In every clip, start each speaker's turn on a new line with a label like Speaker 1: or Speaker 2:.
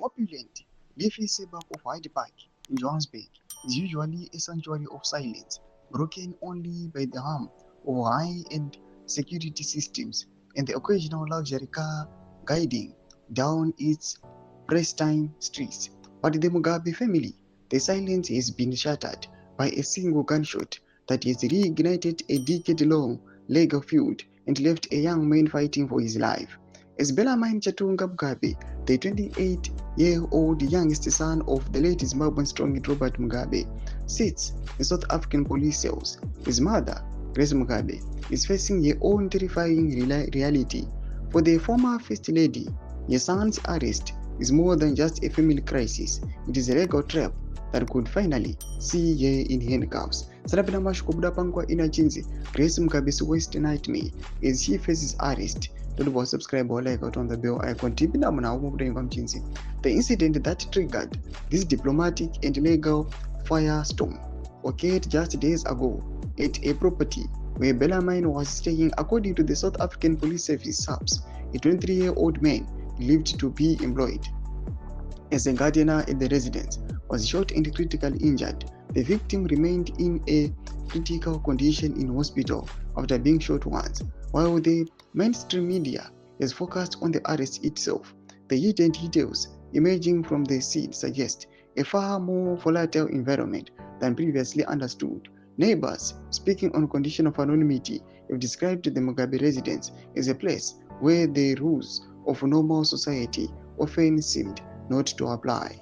Speaker 1: opulent, leafy suburb of Hyde Park in Johannesburg is usually a sanctuary of silence, broken only by the hum of high-end security systems and the occasional luxury car guiding down its pristine streets. But the Mugabe family, the silence has been shattered by a single gunshot that has reignited a decade-long legal feud and left a young man fighting for his life. As Bellarmine Chatunga Mugabe, the 28-year-old youngest son of the late Zimbabwean strongman Robert Mugabe, sits in South African police cells, his mother, Grace Mugabe, is facing her own terrifying reality. For the former First Lady, her son's arrest is more than just a family crisis. It is a legal trap that could finally see her in handcuffs. Sarabina Mashkubda Pankwa Inachinzi, Grace Mugabe's worst nightmare as she faces arrest. Don't forget to subscribe or like out on the bell icon. The incident that triggered this diplomatic and legal firestorm occurred just days ago at a property where Bellarmine was staying. According to the South African Police Service SAPS, a 23-year-old man believed to be employed as a gardener at the residence was shot and critically injured. The victim remained in a critical condition in hospital after being shot once. While the mainstream media has focused on the arrest itself, the hidden details emerging from the scene suggest a far more volatile environment than previously understood. Neighbors, speaking on condition of anonymity, have described the Mugabe residence as a place where the rules of normal society often seemed not to apply.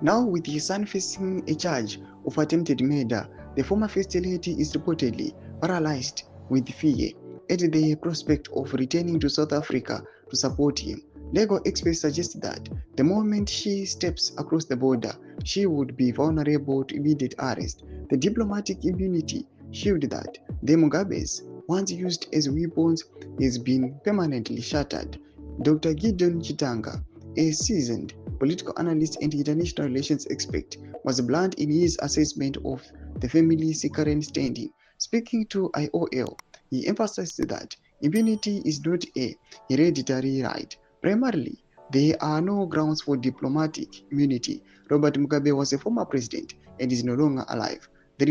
Speaker 1: Now, with his son facing a charge of attempted murder, the former First Lady is reportedly paralyzed with fear at the prospect of returning to South Africa to support him. Legal experts suggest that the moment she steps across the border, she would be vulnerable to immediate arrest. The diplomatic immunity shield that the Mugabes once used as weapons has been permanently shattered. Dr. Gideon Chitanga, a seasoned political analyst and international relations expert, was blunt in his assessment of the family's current standing. Speaking to IOL, he emphasized that immunity is not a hereditary right. Primarily, there are no grounds for diplomatic immunity. Robert Mugabe was a former president and is no longer alive. There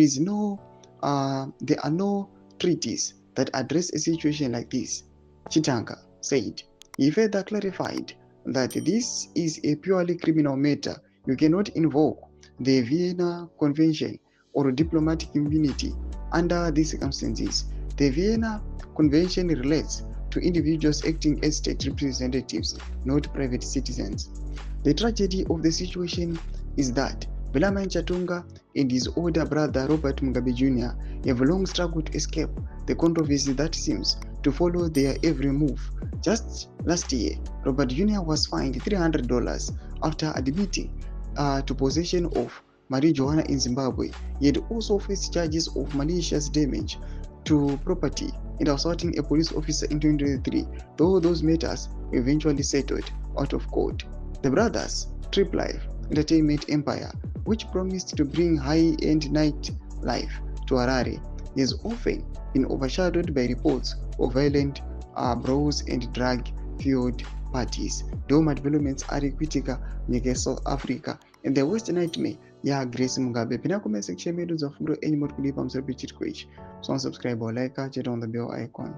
Speaker 1: are no treaties that address a situation like this, Chitanga said. He further clarified that this is a purely criminal matter. You cannot invoke the Vienna Convention or diplomatic immunity under these circumstances. The Vienna Convention relates to individuals acting as state representatives, not private citizens. The tragedy of the situation is that Bellarmine Chatunga and his older brother Robert Mugabe Jr. have long struggled to escape the controversy that seems to follow their every move. Just last year, Robert Jr. was fined $300 after admitting to possession of marijuana in Zimbabwe. He had also faced charges of malicious damage to property and assaulting a police officer in 2023, though those matters were eventually settled out of court. The brothers' Trip Life entertainment empire, which promised to bring high-end nightlife to Harare, has often been overshadowed by reports of violent brawls and drug-fueled parties. Doma developments are critical in South Africa and the worst nightmare ya Grace Mugabe. Pina comment section medu za fundo enyi motu kulipa msaripi chitu kwa ichi. So subscribe or like, check on the bell icon.